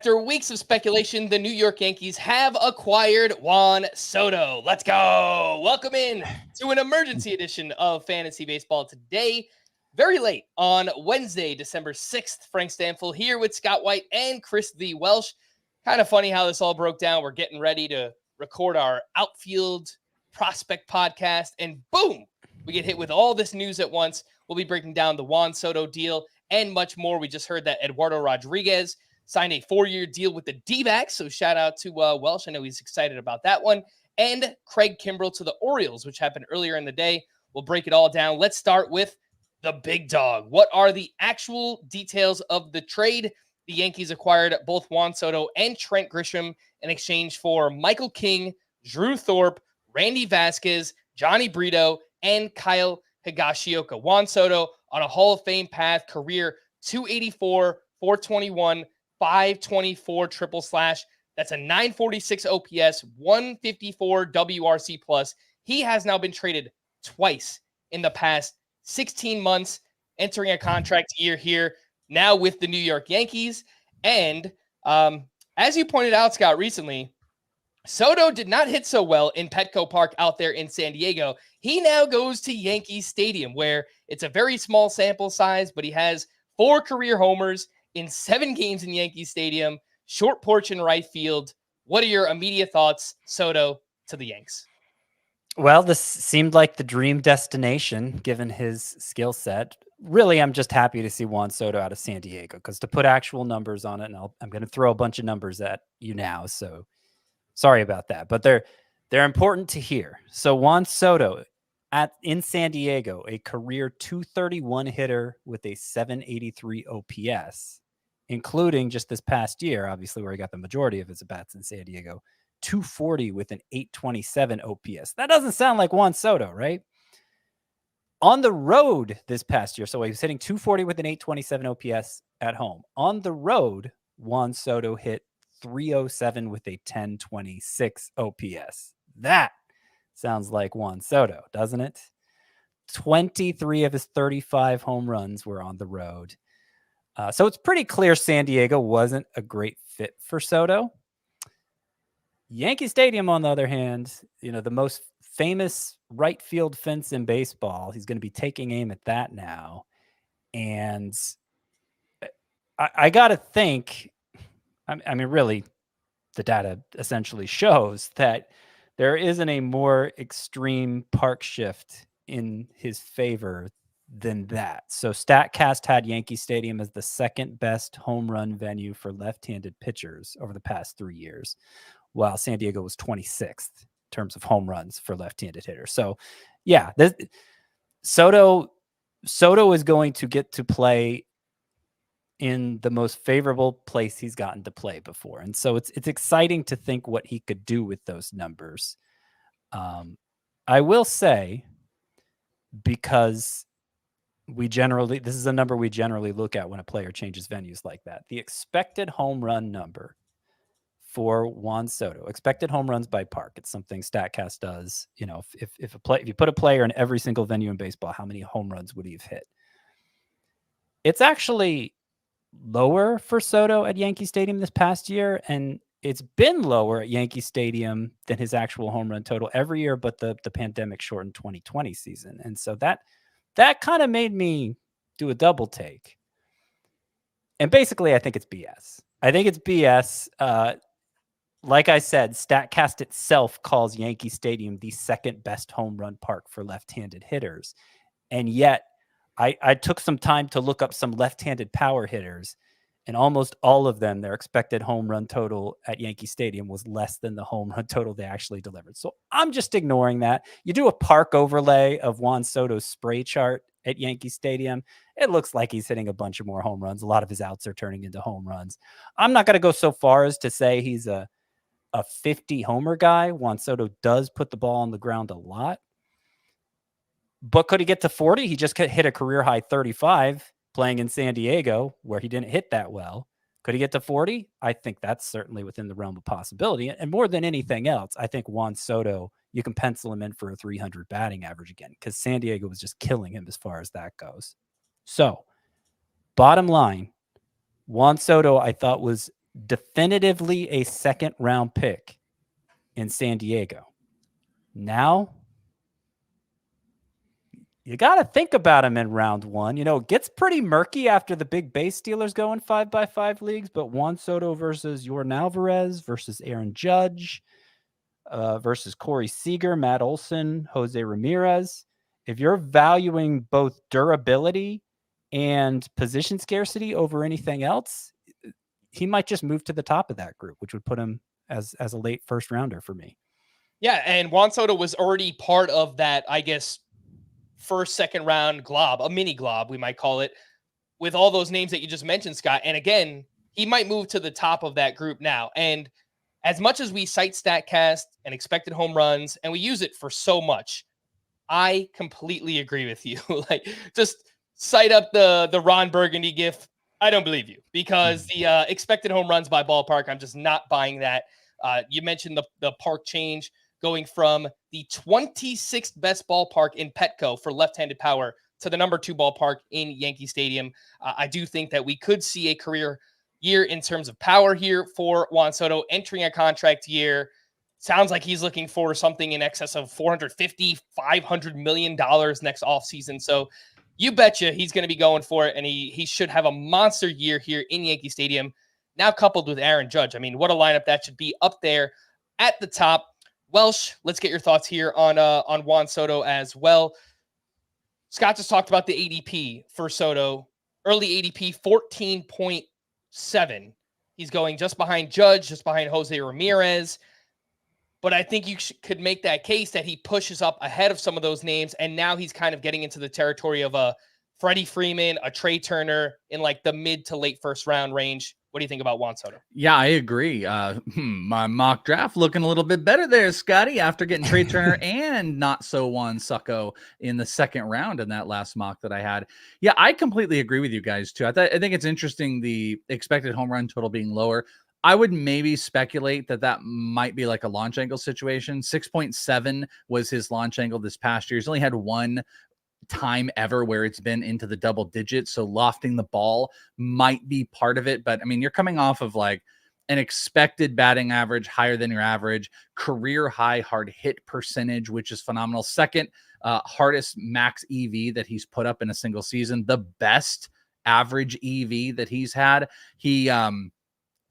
After weeks of speculation, the New York Yankees have acquired Juan Soto. Let's go. Welcome in to an emergency edition of Fantasy Baseball today. Very late on Wednesday, December 6th. Frank Stampfl here with Scott White and Chris the Welsh. Kind of funny how this all broke down. We're getting ready to record our outfield prospect podcast, and boom, we get hit with all this news at once. We'll be breaking down the Juan Soto deal and much more. We just heard that Eduardo Rodriguez signed a 4-year deal with the Dbacks, so shout out to Welsh. I know he's excited about that one. And Craig Kimbrel to the Orioles, which happened earlier in the day. We'll break it all down. Let's start with the big dog. What are the actual details of the trade? The Yankees acquired both Juan Soto and Trent Grisham in exchange for Michael King, Drew Thorpe, Randy Vasquez, Johnny Brito, and Kyle Higashioka. Juan Soto on a Hall of Fame path, career 284, 421, 524 triple slash. That's a 946 OPS, 154 WRC plus. He has now been traded twice in the past 16 months, entering a contract year here now with the New York Yankees. And as you pointed out, Scott, recently, Soto did not hit so well in Petco Park out there in San Diego. He now goes to Yankee Stadium, where it's a very small sample size, but he has 4 career homers in 7 games in Yankee Stadium, short porch in right field. What are your immediate thoughts, Soto to the Yanks? Well, this seemed like the dream destination, given his skill set. Really, I'm just happy to see Juan Soto out of San Diego, because to put actual numbers on it, and I'm going to throw a bunch of numbers at you now, so sorry about that, but they're important to hear. So Juan Soto in San Diego, a career 231 hitter with a 783 OPS, including just this past year, obviously, where he got the majority of his at-bats in San Diego, 240 with an 827 OPS. That doesn't sound like Juan Soto, right? On the road this past year, so he was hitting 240 with an 827 OPS at home. On the road, Juan Soto hit 307 with a 1026 OPS. That sounds like Juan Soto, doesn't it? 23 of his 35 home runs were on the road. So it's pretty clear San Diego wasn't a great fit for Soto. Yankee Stadium, on the other hand, the most famous right field fence in baseball. He's going to be taking aim at that now. And I got to think, I mean, really, the data essentially shows that there isn't a more extreme park shift in his favor than that. So StatCast had Yankee Stadium as the second best home run venue for left-handed pitchers over the past 3 years, while San Diego was 26th in terms of home runs for left-handed hitters. So yeah, Soto is going to get to play in the most favorable place he's gotten to play before. And so it's exciting to think what he could do with those numbers. I will say, because this is a number we generally look at when a player changes venues like that. The expected home run number for Juan Soto, expected home runs by park. It's something StatCast does. If you put a player in every single venue in baseball, how many home runs would he have hit? It's actually lower for Soto at Yankee Stadium this past year, and it's been lower at Yankee Stadium than his actual home run total every year, but the pandemic shortened 2020 season. And so that kind of made me do a double take. And basically, I think it's BS. Like I said, StatCast itself calls Yankee Stadium the second best home run park for left-handed hitters. And yet, I took some time to look up some left-handed power hitters, and almost all of them, their expected home run total at Yankee Stadium was less than the home run total they actually delivered. So I'm just ignoring that. You do a park overlay of Juan Soto's spray chart at Yankee Stadium, it looks like he's hitting a bunch of more home runs. A lot of his outs are turning into home runs. I'm not going to go so far as to say he's a 50 homer guy. Juan Soto does put the ball on the ground a lot. But could he get to 40? He just hit a career high 35 playing in San Diego, where he didn't hit that well. Could he get to 40? I think that's certainly within the realm of possibility. And more than anything else, I think Juan Soto, you can pencil him in for a 300 batting average again, because San Diego was just killing him as far as that goes. So, bottom line, Juan Soto, I thought, was definitively a second round pick in San Diego. Now, you got to think about him in round one. It gets pretty murky after the big base stealers go in 5x5 leagues, but Juan Soto versus Yordan Alvarez versus Aaron Judge versus Corey Seager, Matt Olson, Jose Ramirez. If you're valuing both durability and position scarcity over anything else, he might just move to the top of that group, which would put him as a late first rounder for me. Yeah, and Juan Soto was already part of that, I guess, first, second round glob, a mini glob, we might call it, with all those names that you just mentioned, Scott. And again, he might move to the top of that group now. And as much as we cite StatCast and expected home runs, and we use it for so much, I completely agree with you. Like, just cite up the Ron Burgundy gif. I don't believe you, because the expected home runs by ballpark, I'm just not buying that. You mentioned the park change, going from the 26th best ballpark in Petco for left-handed power to the number 2 ballpark in Yankee Stadium. I do think that we could see a career year in terms of power here for Juan Soto entering a contract year. Sounds like he's looking for something in excess of $450, $500 million next offseason. So you betcha he's going to be going for it, and he should have a monster year here in Yankee Stadium. Now coupled with Aaron Judge. I mean, what a lineup that should be up there at the top. Welsh, let's get your thoughts here on Juan Soto as well. Scott just talked about the ADP for Soto. Early ADP, 14.7. He's going just behind Judge, just behind Jose Ramirez. But I think you could make that case that he pushes up ahead of some of those names, and now he's kind of getting into the territory of a Freddie Freeman, a Trey Turner in like the mid to late first round range. What do you think about Juan Soto? Yeah, I agree. My mock draft looking a little bit better there, Scotty, after getting Trey Turner and not so Juan Soto in the second round in that last mock that I had. Yeah, I completely agree with you guys too. I think it's interesting, the expected home run total being lower. I would maybe speculate that might be like a launch angle situation. 6.7 was his launch angle this past year. He's only had one time ever where it's been into the double digits, so lofting the ball might be part of it. But I mean, you're coming off of like an expected batting average higher than your average, career high hard hit percentage, which is phenomenal, second hardest max EV that he's put up in a single season, the best average EV that he's had. He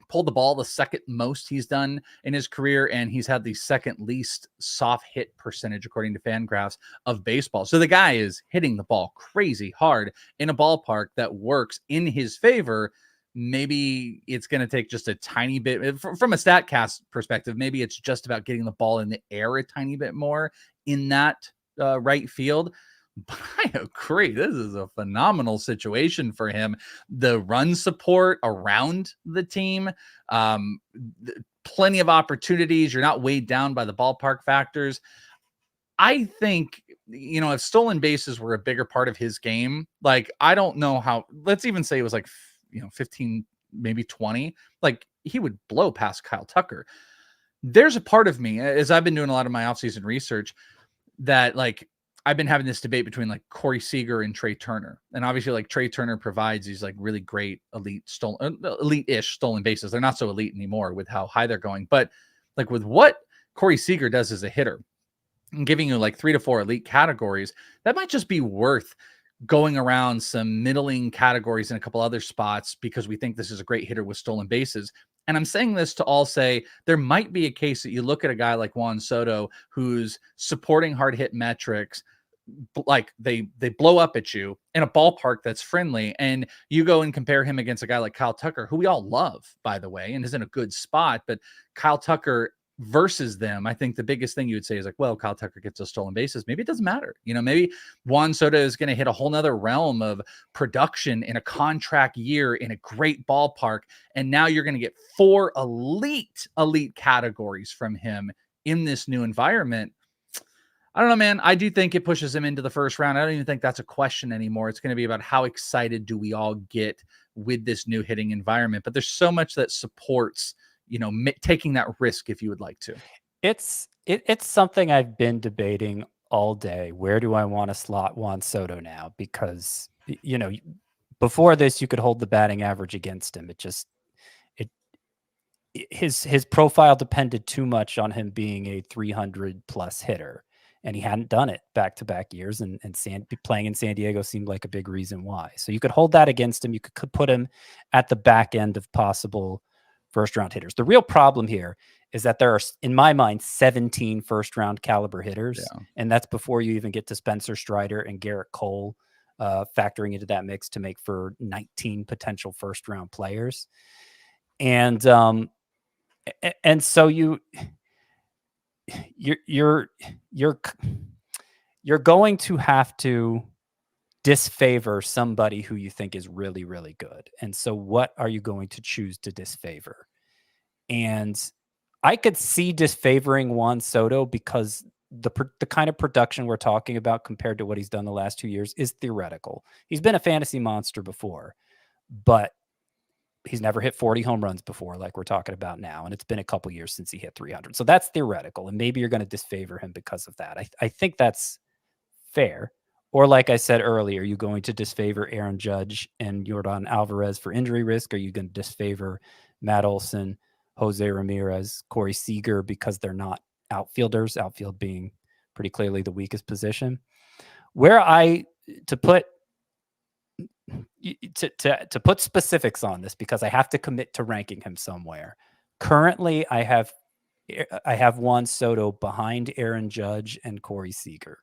pulled the ball the second most he's done in his career, and he's had the second least soft hit percentage, according to Fangraphs, of baseball. So the guy is hitting the ball crazy hard in a ballpark that works in his favor. Maybe it's going to take just a tiny bit from a StatCast perspective. Maybe it's just about getting the ball in the air a tiny bit more in that right field. But I agree, this is a phenomenal situation for him. The run support around the team, plenty of opportunities. You're not weighed down by the ballpark factors. I think, if stolen bases were a bigger part of his game, like, I don't know how, let's even say it was like, 15, maybe 20, like, he would blow past Kyle Tucker. There's a part of me, as I've been doing a lot of my offseason research, that like, I've been having this debate between like Corey Seager and Trey Turner. And obviously like Trey Turner provides these like really great elite-ish stolen bases. They're not so elite anymore with how high they're going. But like with what Corey Seager does as a hitter and giving you like 3 to 4 elite categories, that might just be worth going around some middling categories in a couple other spots because we think this is a great hitter with stolen bases. And I'm saying this to all say there might be a case that you look at a guy like Juan Soto, who's supporting hard hit metrics, like they blow up at you in a ballpark that's friendly, and you go and compare him against a guy like Kyle Tucker, who we all love, by the way, and is in a good spot. But Kyle Tucker versus them, I think the biggest thing you would say is like, well, Kyle Tucker gets those stolen bases. Maybe it doesn't matter. Maybe Juan Soto is going to hit a whole nother realm of production in a contract year in a great ballpark. And now you're going to get 4 elite categories from him in this new environment. I don't know, man. I do think it pushes him into the first round. I don't even think that's a question anymore. It's going to be about how excited do we all get with this new hitting environment. But there's so much that supports, taking that risk if you would like to. It's something I've been debating all day. Where do I want to slot Juan Soto now? Because, before this, you could hold the batting average against him. his profile depended too much on him being a 300 plus hitter, and he hadn't done it back-to-back years, and playing in San Diego seemed like a big reason why. So you could hold that against him. You could put him at the back end of possible first-round hitters. The real problem here is that there are, in my mind, 17 first-round caliber hitters, and that's before you even get to Spencer Strider and Garrett Cole factoring into that mix to make for 19 potential first-round players. And so you're going to have to disfavor somebody who you think is really, really good. And so what are you going to choose to disfavor? And I could see disfavoring Juan Soto because the kind of production we're talking about compared to what he's done the last 2 years is theoretical. He's been a fantasy monster before, but he's never hit 40 home runs before, like we're talking about now. And it's been a couple years since he hit 300. So that's theoretical. And maybe you're going to disfavor him because of that. I think that's fair. Or like I said earlier, are you going to disfavor Aaron Judge and Yordan Alvarez for injury risk? Are you going to disfavor Matt Olson, Jose Ramirez, Corey Seager because they're not outfielders, outfield being pretty clearly the weakest position? To put specifics on this, because I have to commit to ranking him somewhere. Currently, I have Juan Soto behind Aaron Judge and Corey Seager.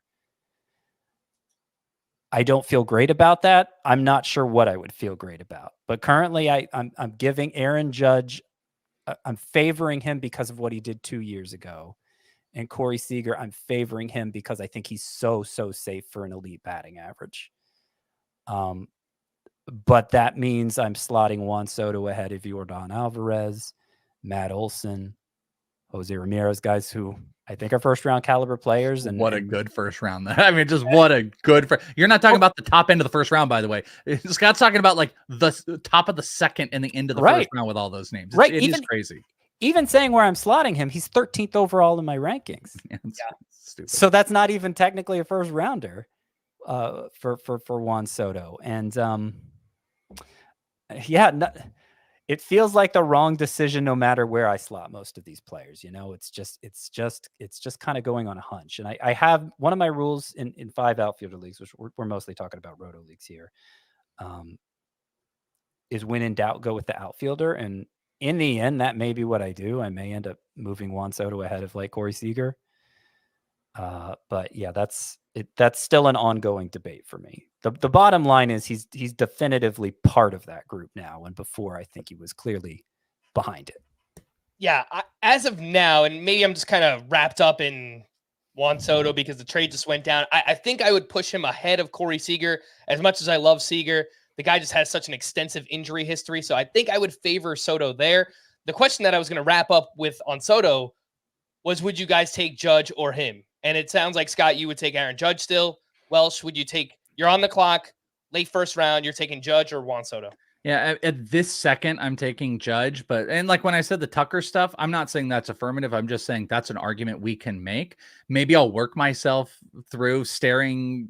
I don't feel great about that. I'm not sure what I would feel great about, but currently I'm giving Aaron Judge, I'm favoring him because of what he did 2 years ago. And Corey Seager, I'm favoring him because I think he's so safe for an elite batting average. But that means I'm slotting Juan Soto ahead of Yordan Alvarez, Matt Olson, Jose Ramirez, guys who I think are first-round caliber players. And what a good first round! I mean, just what a good. You're not talking about the top end of the first round, by the way. Scott's talking about like the top of the second and the end of the first round with all those names. It is crazy. Even saying where I'm slotting him, he's 13th overall in my rankings. Stupid. So that's not even technically a first rounder for Juan Soto. And it feels like the wrong decision no matter where I slot most of these players. It's just kind of going on a hunch. And I have one of my rules in 5 outfielder leagues, which we're mostly talking about roto leagues here, is when in doubt, go with the outfielder. And in the end, that may be what I do. I may end up moving Juan Soto ahead of like Corey Seager. But yeah, that's still an ongoing debate for me. The bottom line is he's definitively part of that group now. And before, I think he was clearly behind it. Yeah, as of now, and maybe I'm just kind of wrapped up in Juan Soto because the trade just went down. I think I would push him ahead of Corey Seager. As much as I love Seager, the guy just has such an extensive injury history. So I think I would favor Soto there. The question that I was going to wrap up with on Soto was, would you guys take Judge or him? And it sounds like, Scott, you would take Aaron Judge still. Welsh, would you take, you're on the clock, late first round, you're taking Judge or Juan Soto? Yeah, at this second, I'm taking Judge. And like when I said the Tucker stuff, I'm not saying that's affirmative. I'm just saying that's an argument we can make. Maybe I'll work myself through staring,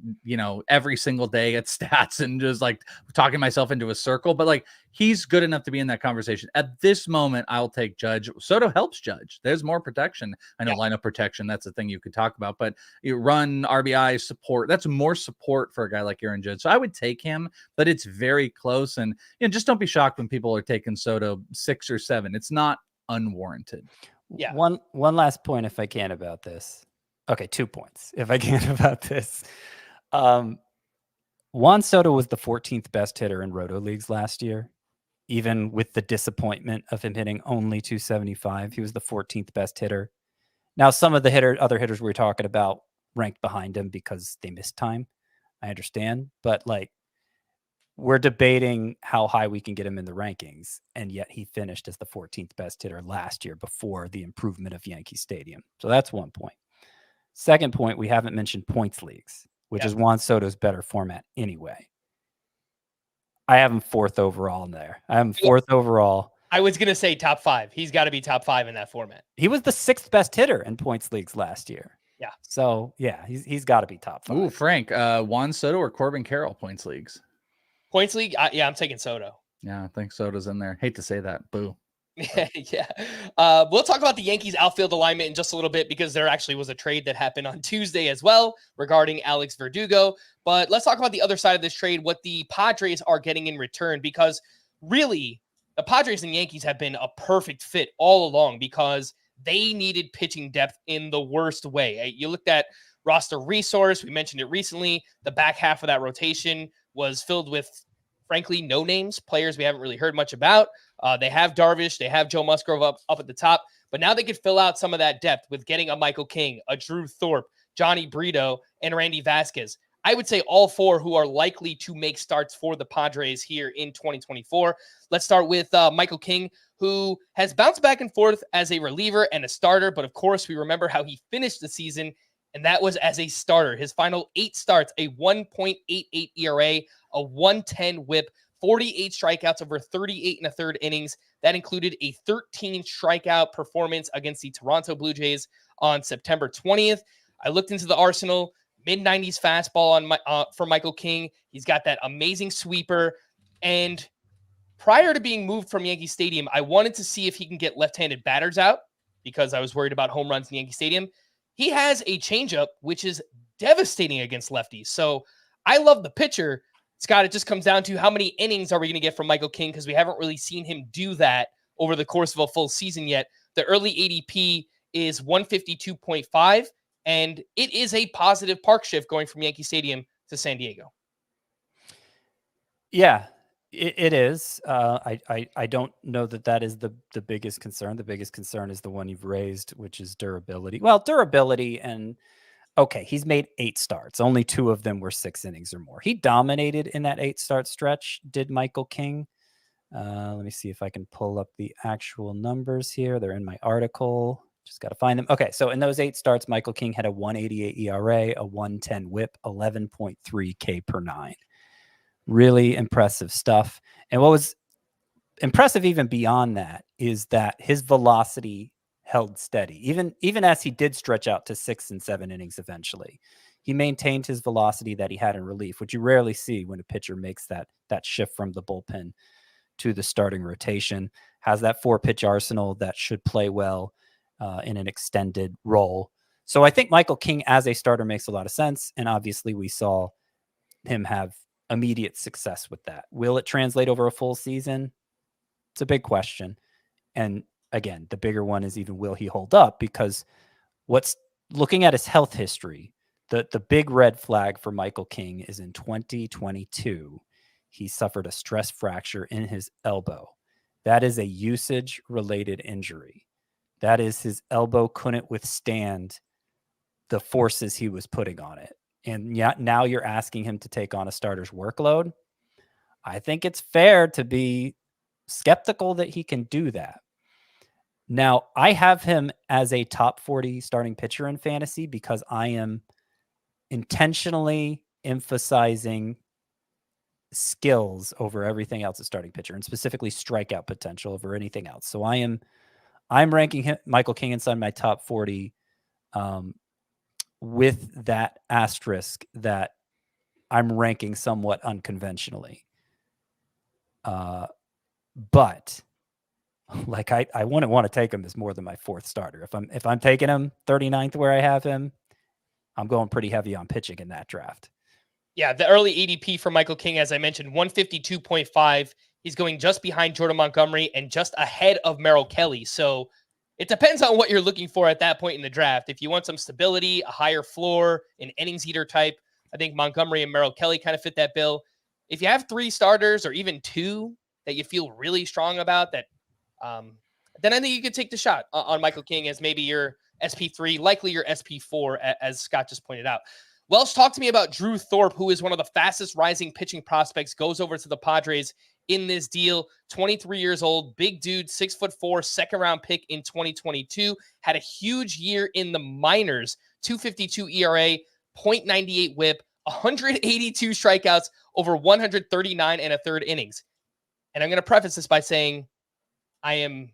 every single day at stats and just like talking myself into a circle. But like, he's good enough to be in that conversation. At this moment, I'll take Judge. Soto helps Judge. There's more protection. I know lineup protection, that's a thing you could talk about, but you run RBI support. That's more support for a guy like Aaron Judge. So I would take him, but it's very close. And just don't be shocked when people are taking Soto 6 or 7. It's not unwarranted. Yeah. One last point, if I can, about this. Okay, 2 points, if I can, about this. Juan Soto was the 14th best hitter in roto leagues last year. Even with the disappointment of him hitting only 275, he was the 14th best hitter. Now, some of the other hitters we were talking about ranked behind him because they missed time. I understand, but like, we're debating how high we can get him in the rankings, and yet he finished as the 14th best hitter last year before the improvement of Yankee Stadium. So that's 1 point. Second point, we haven't mentioned points leagues, which is Juan Soto's better format anyway. I have him 4th overall in there. I have him 4th overall. I was going to say top 5. He's got to be top 5 in that format. He was the 6th best hitter in points leagues last year. Yeah. So yeah, he's got to be top 5. Ooh, Frank, Juan Soto or Corbin Carroll points leagues? Points league? Yeah, I'm taking Soto. Yeah, I think Soto's in there. Hate to say that. Boo. Yeah. We'll talk about the Yankees outfield alignment in just a little bit because there actually was a trade that happened on Tuesday as well regarding Alex Verdugo. But let's talk about the other side of this trade, what the Padres are getting in return, because really the Padres and Yankees have been a perfect fit all along because they needed pitching depth in the worst way. You looked at roster resource. We mentioned it recently. The back half of that rotation was filled with, frankly, no names, players we haven't really heard much about. They have Darvish, they have Joe Musgrove up at the top, but now they could fill out some of that depth with getting a Michael King, a Drew Thorpe, Johnny Brito, and Randy Vasquez. I would say all four who are likely to make starts for the Padres here in 2024. Let's start with Michael King, who has bounced back and forth as a reliever and a starter, but of course we remember how he finished the season, and that was as a starter. His final 8 starts, a 1.88 ERA, a 110 whip, 48 strikeouts over 38 and a third innings. That included a 13 strikeout performance against the Toronto Blue Jays on September 20th. I looked into the arsenal, mid-90s fastball for Michael King. He's got that amazing sweeper. And prior to being moved from Yankee Stadium, I wanted to see if he can get left-handed batters out because I was worried about home runs in Yankee Stadium. He has a changeup, which is devastating against lefties. So I love the pitcher. Scott, it just comes down to how many innings are we going to get from Michael King because we haven't really seen him do that over the course of a full season yet. The early ADP is 152.5, and it is a positive park shift going from Yankee Stadium to San Diego. Yeah, it is. I don't know that is the biggest concern. The biggest concern is the one you've raised, which is durability. Well, durability and okay, he's made 8 starts. Only 2 of them were 6 innings or more. He dominated in that 8-start stretch, did Michael King. Let me see if I can pull up the actual numbers here. They're in my article. Just got to find them. Okay, so in those 8 starts, Michael King had a 188 ERA, a 110 whip, 11.3 K per 9. Really impressive stuff. And what was impressive even beyond that is that his velocity held steady. Even as he did stretch out to 6 and 7 innings eventually, he maintained his velocity that he had in relief, which you rarely see when a pitcher makes that shift from the bullpen to the starting rotation. Has that 4-pitch arsenal that should play well in an extended role. So I think Michael King as a starter makes a lot of sense, and obviously we saw him have immediate success with that. Will it translate over a full season? It's a big question. And again, the bigger one is even will he hold up? Because what's looking at his health history, the big red flag for Michael King is in 2022, he suffered a stress fracture in his elbow. That is a usage-related injury. That is his elbow couldn't withstand the forces he was putting on it. And yeah, now you're asking him to take on a starter's workload. I think it's fair to be skeptical that he can do that. Now, I have him as a top 40 starting pitcher in fantasy because I am intentionally emphasizing skills over everything else as starting pitcher, and specifically strikeout potential over anything else. So I'm ranking Michael King inside my top 40 with that asterisk that I'm ranking somewhat unconventionally. But like I wouldn't want to take him as more than my 4th starter. If I'm taking him 39th where I have him, I'm going pretty heavy on pitching in that draft. Yeah, the early ADP for Michael King, as I mentioned, 152.5. He's going just behind Jordan Montgomery and just ahead of Merrill Kelly. So it depends on what you're looking for at that point in the draft. If you want some stability, a higher floor, an innings eater type, I think Montgomery and Merrill Kelly kind of fit that bill. If you have 3 starters or even 2 that you feel really strong about, that then I think you could take the shot on Michael King as maybe your SP3, likely your SP4, as Scott just pointed out. Welsh talked to me about Drew Thorpe, who is one of the fastest rising pitching prospects, goes over to the Padres in this deal. 23 years old, big dude, 6'4", second-round pick in 2022. Had a huge year in the minors, 2.52 ERA, 0.98 whip, 182 strikeouts over 139 and a third innings. And I'm going to preface this by saying I am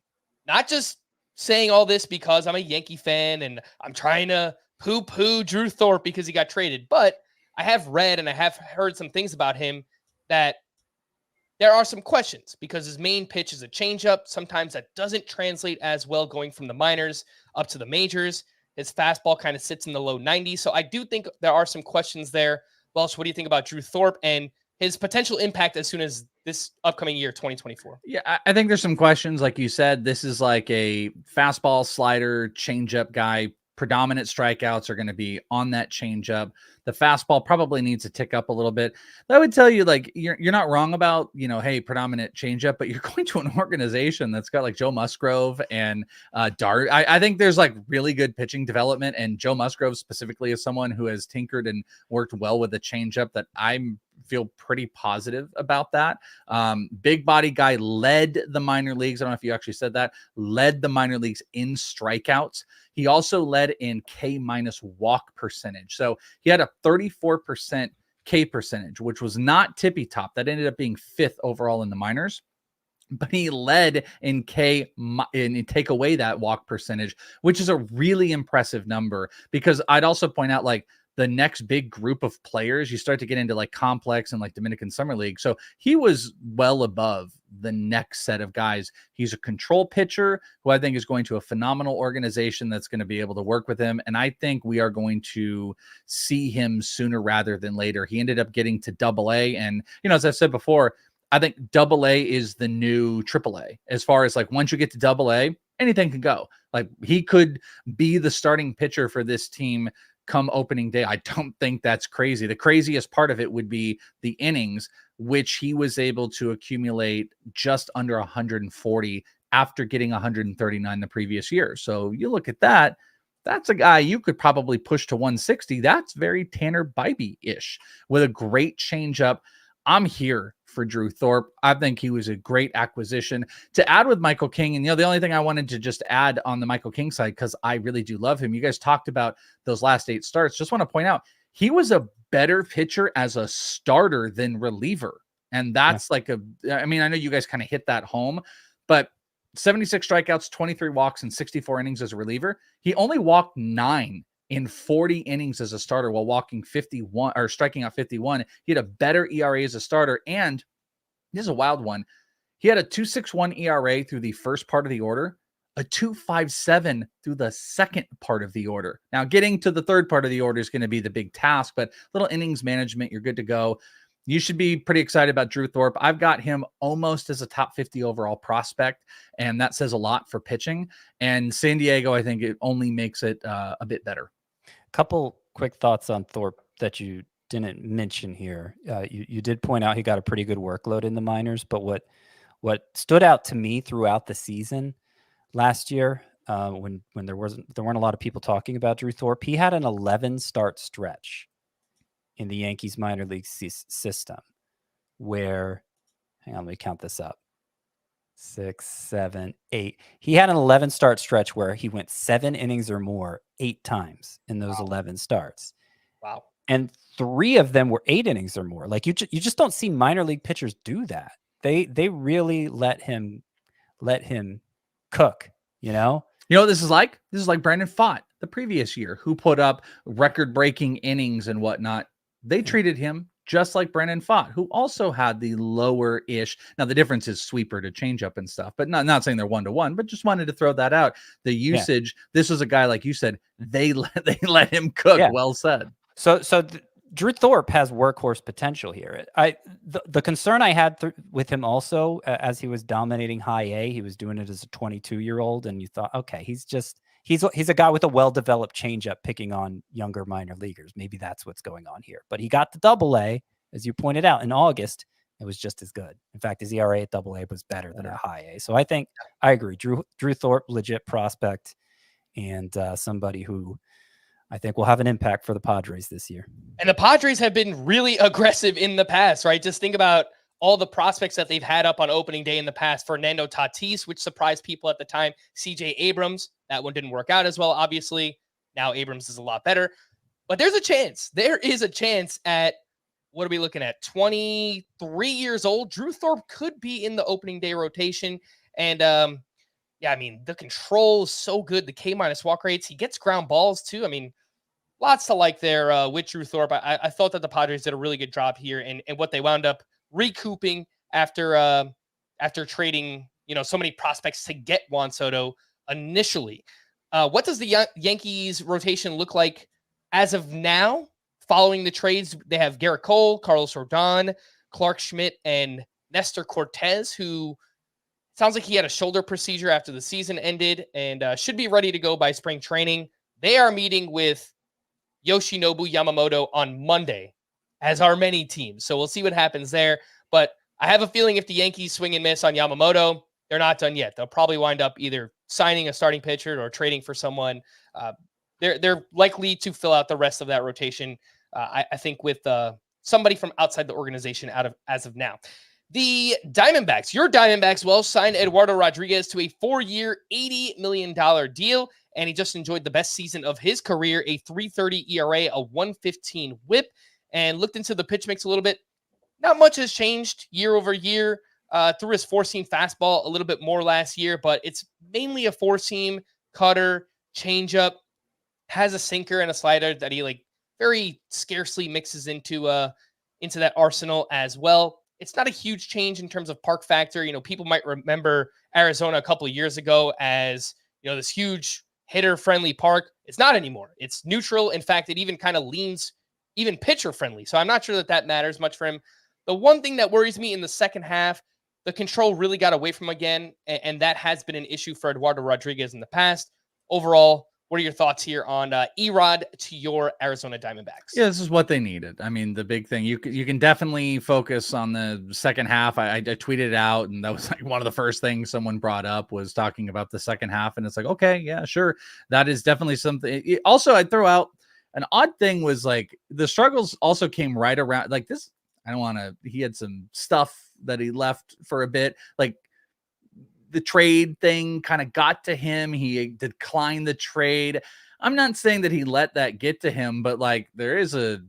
not just saying all this because I'm a Yankee fan and I'm trying to poo-poo Drew Thorpe because he got traded, but I have read and I have heard some things about him that there are some questions because his main pitch is a changeup. Sometimes that doesn't translate as well going from the minors up to the majors. His fastball kind of sits in the low 90s. So I do think there are some questions there. Welsh, what do you think about Drew Thorpe and his potential impact as soon as this upcoming year, 2024? Yeah, I think there's some questions. Like you said, this is like a fastball, slider, changeup guy. Predominant strikeouts are going to be on that changeup. The fastball probably needs to tick up a little bit. I would tell you, like, you're not wrong about, hey, predominant changeup, but you're going to an organization that's got like Joe Musgrove and Dart. I think there's like really good pitching development, and Joe Musgrove specifically is someone who has tinkered and worked well with the changeup that I'm feel pretty positive about that. Big body guy led the minor leagues. I don't know if you actually said that, led the minor leagues in strikeouts. He also led in K- walk percentage. So he had a 34% K percentage, which was not tippy top. That ended up being 5th overall in the minors. But he led in K and take away that walk percentage, which is a really impressive number, because I'd also point out, like, the next big group of players, you start to get into like complex and like Dominican Summer League. So he was well above the next set of guys. He's a control pitcher who I think is going to a phenomenal organization that's going to be able to work with him. And I think we are going to see him sooner rather than later. He ended up getting to AA. And, as I've said before, I think AA is the new AAA. As far as like, once you get to AA, anything can go. Like, he could be the starting pitcher for this team come opening day. I don't think that's crazy. The craziest part of it would be the innings, which he was able to accumulate just under 140 after getting 139 the previous year. So you look at that, that's a guy you could probably push to 160. That's very Tanner Bybee-ish with a great changeup. I'm here for Drew Thorpe. I think he was a great acquisition to add with Michael King. And, the only thing I wanted to just add on the Michael King side, because I really do love him. You guys talked about those last 8 starts. Just want to point out, he was a better pitcher as a starter than reliever. And that's I know you guys kind of hit that home, but 76 strikeouts, 23 walks, and 64 innings as a reliever. He only walked 9 in 40 innings as a starter while walking 51 or striking out 51. He had a better ERA as a starter. And this is a wild one. He had a 2.61 ERA through the first part of the order, a 2.57 through the second part of the order. Now, getting to the third part of the order is going to be the big task, but little innings management, you're good to go. You should be pretty excited about Drew Thorpe. I've got him almost as a top 50 overall prospect, and that says a lot for pitching. And San Diego, I think it only makes it a bit better. Couple quick thoughts on Thorpe that you didn't mention here. You did point out he got a pretty good workload in the minors, but what stood out to me throughout the season last year, when there weren't a lot of people talking about Drew Thorpe, he had an 11 start stretch in the Yankees minor league system where, hang on, let me count this up. 6, 7, 8. He had an 11 start stretch where he went 7 innings or more 8 times in those 11 starts. Wow. And 3 of them were 8 innings or more. Like, you just don't see minor league pitchers do that. They really let him cook, You know what this is like? This is like Brandon Pfaadt the previous year, who put up record-breaking innings and whatnot. They treated him just like Brandon Pfaadt, who also had the lower-ish. Now, the difference is sweeper to changeup and stuff, but not saying they're 1-to-1, but just wanted to throw that out. The usage, This was a guy, like you said, they let him cook. Yeah. Well said. So Drew Thorpe has workhorse potential here. The concern I had with him also, as he was dominating high A, he was doing it as a 22-year-old, and you thought, okay, he's a guy with a well-developed changeup picking on younger minor leaguers. Maybe that's what's going on here. But he got to AA, as you pointed out, in August. It was just as good. In fact, his ERA at AA was better than at high A. So I agree. Drew Thorpe, legit prospect, and somebody who I think will have an impact for the Padres this year. And the Padres have been really aggressive in the past, right? Just think about all the prospects that they've had up on opening day in the past. Fernando Tatis, which surprised people at the time. CJ Abrams, that one didn't work out as well, obviously. Now Abrams is a lot better. But there's a chance. There is a chance at, what are we looking at? 23 years old. Drew Thorpe could be in the opening day rotation. And the control is so good. The K- walk rates. He gets ground balls too. Lots to like there with Drew Thorpe. I thought that the Padres did a really good job here, and what they wound up recouping after trading, so many prospects to get Juan Soto initially. What does the Yankees rotation look like as of now? Following the trades, they have Garrett Cole, Carlos Rodon, Clark Schmidt, and Nestor Cortez, who sounds like he had a shoulder procedure after the season ended and should be ready to go by spring training. They are meeting with Yoshinobu Yamamoto on Monday, as are many teams. So we'll see what happens there. But I have a feeling if the Yankees swing and miss on Yamamoto, they're not done yet. They'll probably wind up either signing a starting pitcher or trading for someone. They're likely to fill out the rest of that rotation, I think, with somebody from outside the organization as of now. The Diamondbacks, your Diamondbacks, Welsh, signed Eduardo Rodriguez to a 4-year, $80 million deal, and he just enjoyed the best season of his career, a 3.30 ERA, a 1.15 WHIP, and looked into the pitch mix a little bit. Not much has changed year over year. Threw his four-seam fastball a little bit more last year, but it's mainly a four-seam cutter, changeup, has a sinker and a slider that he very scarcely mixes into that arsenal as well. It's not a huge change in terms of park factor. People might remember Arizona a couple of years ago as, this huge hitter-friendly park. It's not anymore. It's neutral. In fact, it even kind of leans even pitcher-friendly. So I'm not sure that matters much for him. The one thing that worries me in the second half, the control really got away from him again, and that has been an issue for Eduardo Rodriguez in the past. Overall, what are your thoughts here on Erod to your Arizona Diamondbacks? Yeah, this is what they needed. I mean, the big thing, you can definitely focus on the second half. I tweeted it out, and that was one of the first things someone brought up was talking about the second half. And it's okay, yeah, sure. That is definitely something. Also, I'd throw out an odd thing was the struggles also came right around this. I don't want to, he had some stuff that he left for a bit. The trade thing kind of got to him. He declined the trade. I'm not saying that he let that get to him, but there is a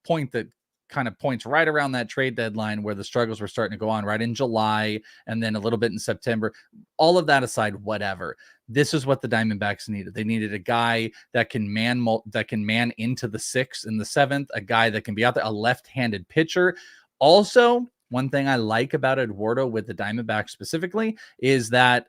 point that kind of points right around that trade deadline where the struggles were starting to go on, right in July and then a little bit in September. All of that aside, whatever. This is what the Diamondbacks needed. They needed a guy that can man into the 6th and the 7th, a guy that can be out there, a left-handed pitcher. Also, one thing I like about Eduardo with the Diamondbacks specifically is that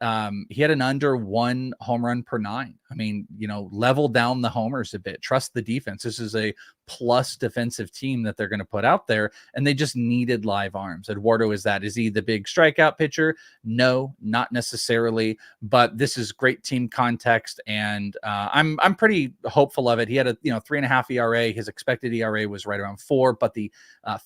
he had an under 1 home run per 9. I mean, level down the homers a bit. Trust the defense. This is a plus defensive team that they're going to put out there, and they just needed live arms. Eduardo is that. Is he the big strikeout pitcher? No, not necessarily, but this is great team context, and I'm pretty hopeful of it. He had a 3.5 ERA. His expected ERA was right around 4, but the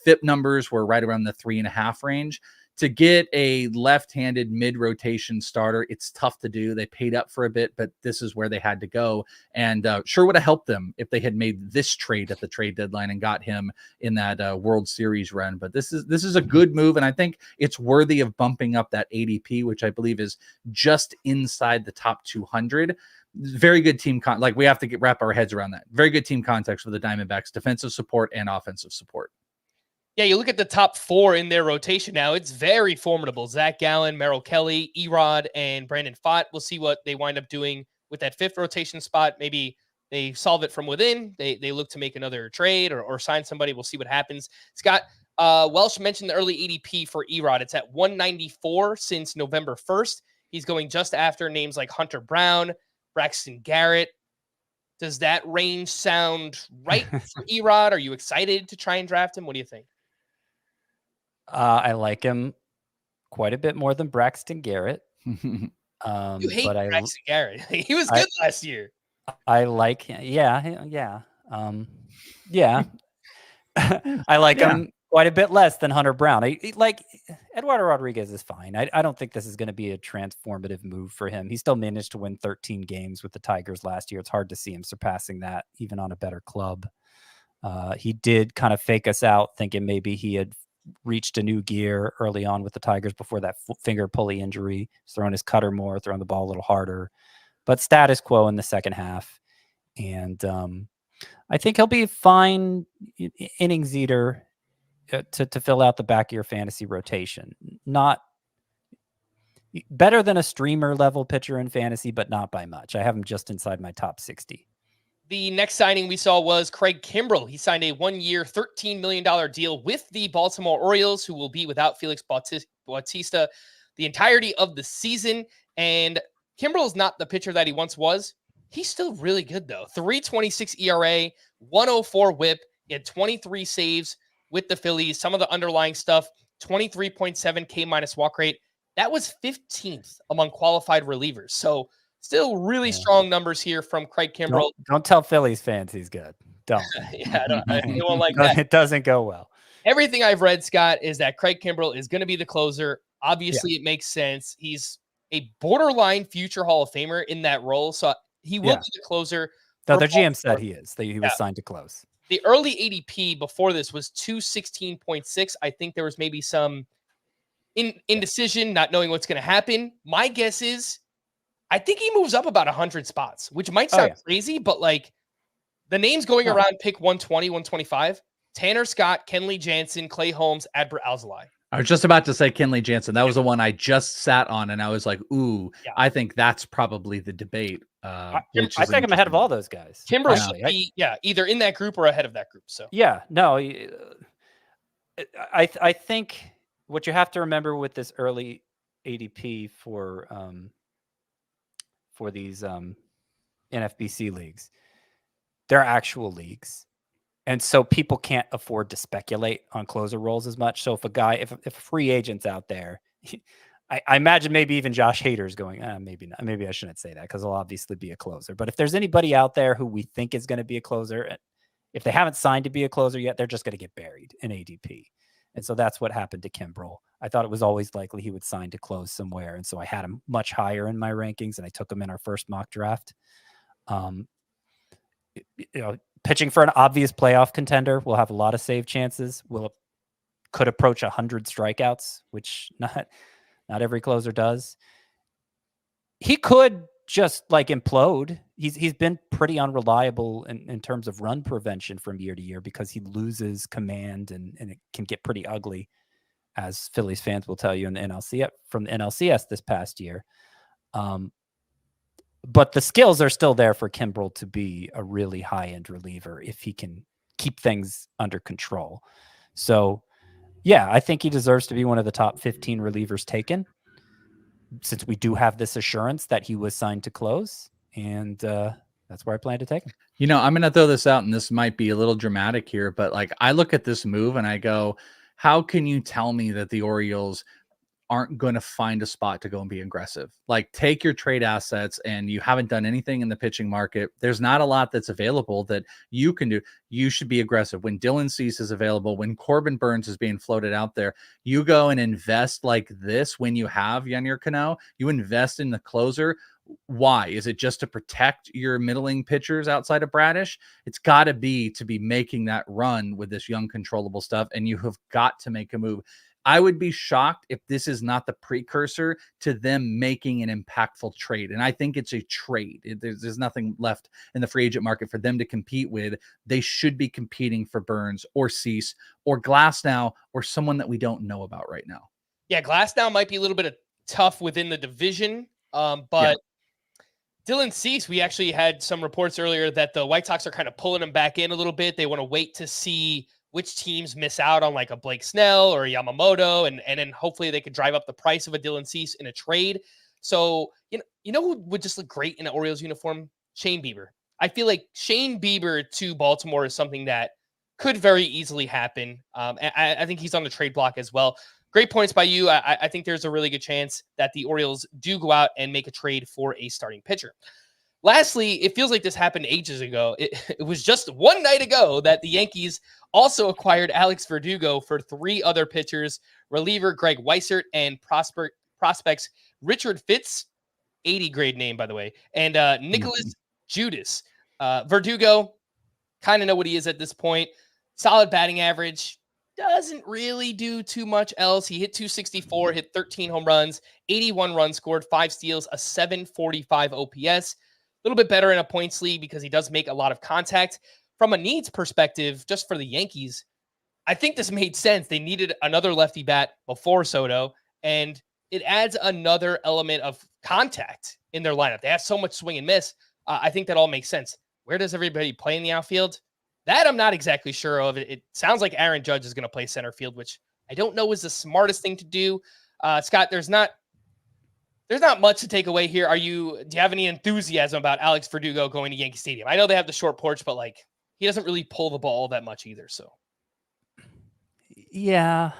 FIP numbers were right around the 3.5 range. To get a left-handed mid-rotation starter, it's tough to do. They paid up for a bit, but this is where they had to go. And sure would have helped them if they had made this trade at the trade deadline and got him in that World Series run. But this is a good move, and I think it's worthy of bumping up that ADP, which I believe is just inside the top 200. Very good team. We have to wrap our heads around that. Very good team context for the Diamondbacks, defensive support and offensive support. Yeah, you look at the top 4 in their rotation now. It's very formidable. Zach Gallen, Merrill Kelly, Erod, and Brandon Pfaadt. We'll see what they wind up doing with that 5th rotation spot. Maybe they solve it from within. They look to make another trade or sign somebody. We'll see what happens. Scott, Welsh mentioned the early ADP for Erod. It's at 194 since November 1st. He's going just after names like Hunter Brown, Braxton Garrett. Does that range sound right for Erod? Are you excited to try and draft him? What do you think? I like him quite a bit more than Braxton Garrett. You hate but Braxton Garrett. He was good last year. I like him. Yeah. Yeah. I like him quite a bit less than Hunter Brown. Eduardo Rodriguez is fine. I don't think this is going to be a transformative move for him. He still managed to win 13 games with the Tigers last year. It's hard to see him surpassing that even on a better club. He did kind of fake us out thinking maybe he had reached a new gear early on with the Tigers before that finger pulley injury. He's throwing his cutter more, throwing the ball a little harder, but status quo in the second half. And I think he'll be a fine innings eater to fill out the back of your fantasy rotation. Not better than a streamer level pitcher in fantasy, but not by much. I have him just inside my top 60. The next signing we saw was Craig Kimbrel. He signed a 1-year, $13 million deal with the Baltimore Orioles, who will be without Felix Bautista the entirety of the season. And Kimbrel is not the pitcher that he once was. He's still really good, though. 3.26 ERA, 104 whip. He had 23 saves with the Phillies. Some of the underlying stuff, 23.7 K minus walk rate. That was 15th among qualified relievers. So still really strong numbers here from Craig Kimbrel. Don't tell Phillies fans he's good. Don't. They won't like that. It doesn't go well. Everything I've read, Scott, is that Craig Kimbrel is going to be the closer. Obviously, it makes sense. He's a borderline future Hall of Famer in that role. So he will be the closer. No, the GM said he is. That he was signed to close. The early ADP before this was 216.6. I think there was maybe some indecision, not knowing what's going to happen. My guess is I think he moves up about 100 spots, which might sound crazy, but like the names going around pick 120, 125, Tanner Scott, Kenley Jansen, Clay Holmes, Adbert Alzolay. I was just about to say Kenley Jansen. That was the one I just sat on, and I was like, ooh, I think that's probably the debate. I think I'm ahead of all those guys. Kimbrel should be, either in that group or ahead of that group. So I think what you have to remember with this early ADP for these NFBC leagues, they're actual leagues. And so people can't afford to speculate on closer roles as much. So if a free agent's out there, I imagine maybe even Josh Hader's going, maybe not. Maybe I shouldn't say that because he'll obviously be a closer. But if there's anybody out there who we think is going to be a closer, if they haven't signed to be a closer yet, they're just going to get buried in ADP. And so that's what happened to Kimbrel. I thought it was always likely he would sign to close somewhere. And so I had him much higher in my rankings, and I took him in our first mock draft. Pitching for an obvious playoff contender will have a lot of save chances. Could approach 100 strikeouts, which not every closer does. He could just like implode. He's been pretty unreliable in terms of run prevention from year to year because he loses command and it can get pretty ugly, as Phillies fans will tell you in the NLCS this past year. But the skills are still there for Kimbrel to be a really high-end reliever if he can keep things under control. So, I think he deserves to be one of the top 15 relievers taken, since we do have this assurance that he was signed to close, and that's where I plan to take him. I'm going to throw this out, and this might be a little dramatic here, but like I look at this move and I go, how can you tell me that the Orioles aren't going to find a spot to go and be aggressive? Like, take your trade assets, and you haven't done anything in the pitching market. There's not a lot that's available that you can do. You should be aggressive. When Dylan Cease is available, when Corbin Burns is being floated out there, you go and invest like this. When you have Yennier Cano, you invest in the closer. Why? Is it just to protect your middling pitchers outside of Bradish? It's got to be making that run with this young controllable stuff, and you have got to make a move. I would be shocked if this is not the precursor to them making an impactful trade. And I think it's a trade. There's nothing left in the free agent market for them to compete with. They should be competing for Burns or Cease or Glasnow or someone that we don't know about right now. Yeah, Glasnow might be a little bit of tough within the division, but Dylan Cease, we actually had some reports earlier that the White Sox are kind of pulling him back in a little bit. They want to wait to see which teams miss out on like a Blake Snell or a Yamamoto, and then hopefully they could drive up the price of a Dylan Cease in a trade. So, you know who would just look great in an Orioles uniform? Shane Bieber. I feel like Shane Bieber to Baltimore is something that could very easily happen. And I think he's on the trade block as well. Great points by you. I think there's a really good chance that the Orioles do go out and make a trade for a starting pitcher. Lastly, it feels like this happened ages ago. It was just one night ago that the Yankees also acquired Alex Verdugo for 3 other pitchers, reliever Greg Weissert and prospects Richard Fitz, 80 grade name, by the way, and Nicholas Judas. Verdugo, kind of know what he is at this point. Solid batting average. Doesn't really do too much else. He hit 264, hit 13 home runs, 81 runs scored, 5 steals, a 745 OPS. A little bit better in a points league because he does make a lot of contact. From a needs perspective, just for the Yankees, I think this made sense. They needed another lefty bat before Soto, and it adds another element of contact in their lineup. They have so much swing and miss. I think that all makes sense. where does everybody play in the outfield? That I'm not exactly sure of. It sounds like Aaron Judge is going to play center field, which I don't know is the smartest thing to do. Scott, there's not much to take away here. Do you have any enthusiasm about Alex Verdugo going to Yankee Stadium? I know they have the short porch, but like he doesn't really pull the ball that much either. So yeah,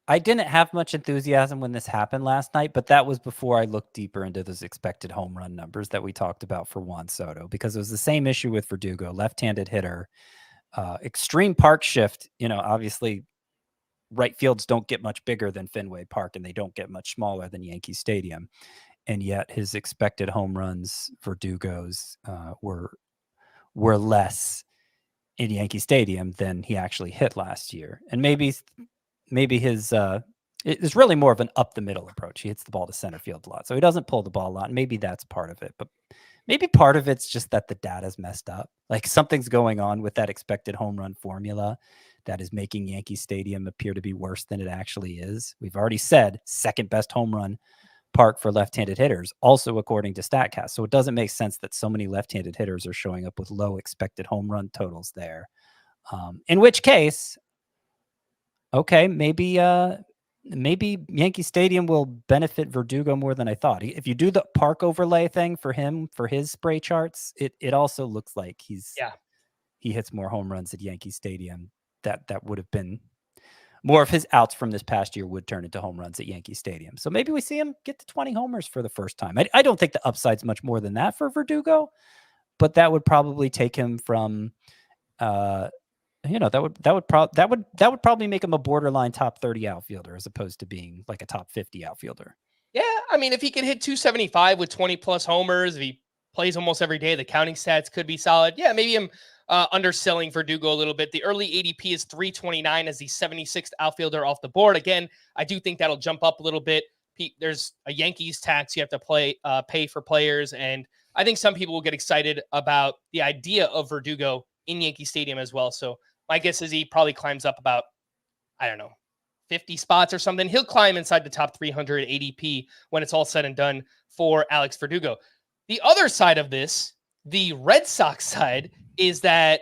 I didn't have much enthusiasm when this happened last night, but that was before I looked deeper into those expected home run numbers that we talked about for Juan Soto, because it was the same issue with Verdugo, left-handed hitter, extreme park shift. Obviously right fields don't get much bigger than Fenway Park, and they don't get much smaller than Yankee Stadium. And yet his expected home runs, Verdugo's, were less in Yankee Stadium than he actually hit last year. And maybe his it's really more of an up the middle approach. He hits the ball to center field a lot, so he doesn't pull the ball a lot. And maybe that's part of it, but maybe part of it's just that the data's messed up. Like something's going on with that expected home run formula that is making Yankee Stadium appear to be worse than it actually is. We've already said second best home run park for left-handed hitters, also according to StatCast. So it doesn't make sense that so many left-handed hitters are showing up with low expected home run totals there. In which case, okay, maybe Yankee Stadium will benefit Verdugo more than I thought. If you do the park overlay thing for him, for his spray charts, it also looks like he hits more home runs at Yankee Stadium. That would have been more of his outs from this past year would turn into home runs at Yankee Stadium. So maybe we see him get to 20 homers for the first time. I don't think the upside's much more than that for Verdugo, but that would probably take him from, that would probably make him a borderline top 30 outfielder as opposed to being like a top 50 outfielder. yeah, I mean, if he can hit 275 with 20 plus homers, if he plays almost every day, the counting stats could be solid. Yeah, maybe I'm underselling Verdugo a little bit. The early ADP is 329 as the 76th outfielder off the board. Again, I do think that'll jump up a little bit. There's a Yankees tax you have to pay for players, and I think some people will get excited about the idea of Verdugo in Yankee Stadium as well. So my guess is he probably climbs up about, 50 spots or something. He'll climb inside the top 300 ADP when it's all said and done for Alex Verdugo. The other side of this, the Red Sox side, is that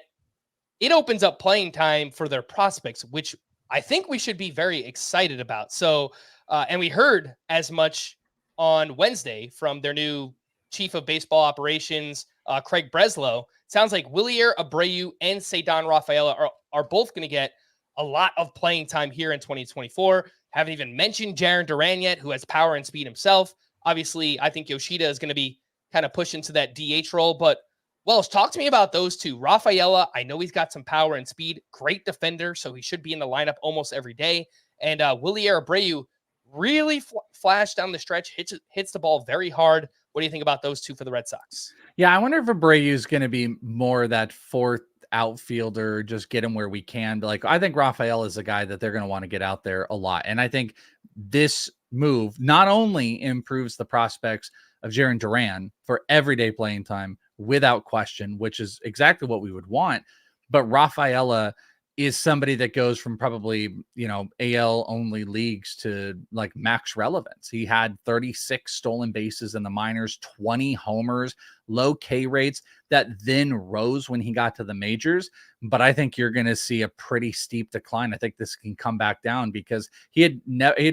it opens up playing time for their prospects, which I think we should be very excited about. So, and we heard as much on Wednesday from their new chief of baseball operations, Craig Breslow. Sounds like Wilyer Abreu and Ceddanne Rafaela are both going to get a lot of playing time here in 2024. Haven't even mentioned Jarren Duran yet, who has power and speed himself. Obviously, I think Yoshida is going to be kind of pushed into that DH role, but Welsh, talk to me about those two. Rafaela, I know he's got some power and speed, great defender, so he should be in the lineup almost every day. And Wilyer Abreu really flashed down the stretch, hits the ball very hard. What do you think about those two for the Red Sox? Yeah, I wonder if Abreu is going to be more that fourth outfielder, just get him where we can. But like, I think Rafael is a guy that they're going to want to get out there a lot. And I think this move not only improves the prospects of Jarren Duran for everyday playing time without question, which is exactly what we would want, but Rafaela is somebody that goes from probably, AL only leagues to like max relevance. He had 36 stolen bases in the minors, 20 homers, low K rates that then rose when he got to the majors. But I think you're going to see a pretty steep decline. I think this can come back down because he had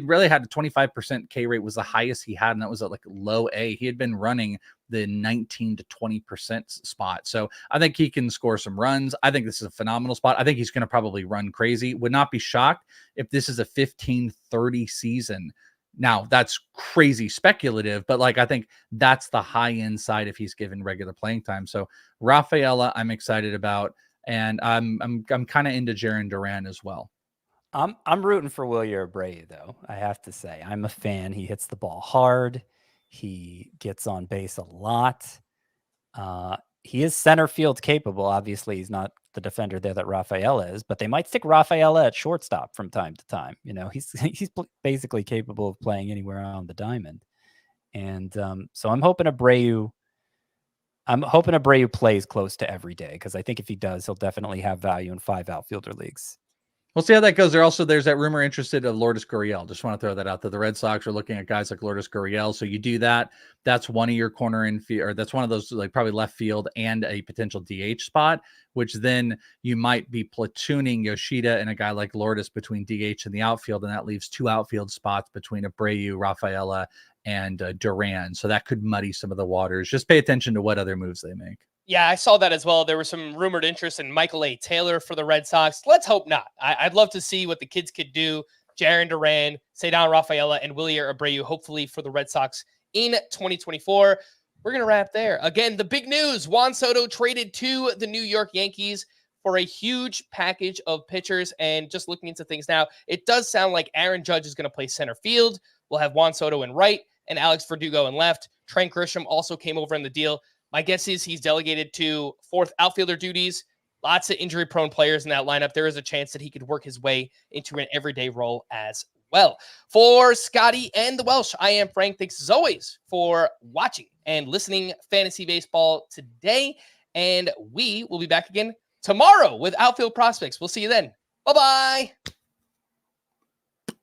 really had a 25% K rate was the highest he had. And that was at like low A. He had been running the 19 to 20% spot. So I think he can score some runs. I think this is a phenomenal spot. I think he's going to probably run crazy. Would not be shocked if this is a 15-30 season. Now that's crazy speculative, but like, I think that's the high end side if he's given regular playing time. So Rafaela, I'm excited about, and I'm kind of into Jarren Duran as well. I'm rooting for Wilyer Abreu though. I have to say, I'm a fan. He hits the ball hard. He gets on base a lot. He is center field capable. Obviously, he's not the defender there that Rafaela is, but they might stick Rafaela at shortstop from time to time. He's basically capable of playing anywhere on the diamond. And so I'm hoping Abreu plays close to every day, because I think if he does, he'll definitely have value in 5 outfielder leagues. We'll see how that goes. There's that rumor interested of Lourdes Gurriel. Just want to throw that out there. The Red Sox are looking at guys like Lourdes Gurriel. So you do that. That's one of your corner infield, or that's one of those like probably left field and a potential DH spot, which then you might be platooning Yoshida and a guy like Lourdes between DH and the outfield. And that leaves 2 outfield spots between Abreu, Rafaela, and Duran. So that could muddy some of the waters. Just pay attention to what other moves they make. Yeah, I saw that as well. There was some rumored interest in Michael A. Taylor for the Red Sox. Let's hope not. I'd love to see what the kids could do. Jarren Duran, Cedar Rafaela, and Wilyer Abreu, hopefully for the Red Sox in 2024. We're going to wrap there. Again, the big news, Juan Soto traded to the New York Yankees for a huge package of pitchers. And just looking into things now, it does sound like Aaron Judge is going to play center field. We'll have Juan Soto in right and Alex Verdugo in left. Trent Grisham also came over in the deal. My guess is he's delegated to 4th outfielder duties. Lots of injury-prone players in that lineup. There is a chance that he could work his way into an everyday role as well. For Scotty and the Welsh, I am Frank. Thanks as always for watching and listening Fantasy Baseball today. And we will be back again tomorrow with Outfield Prospects. We'll see you then. Bye-bye.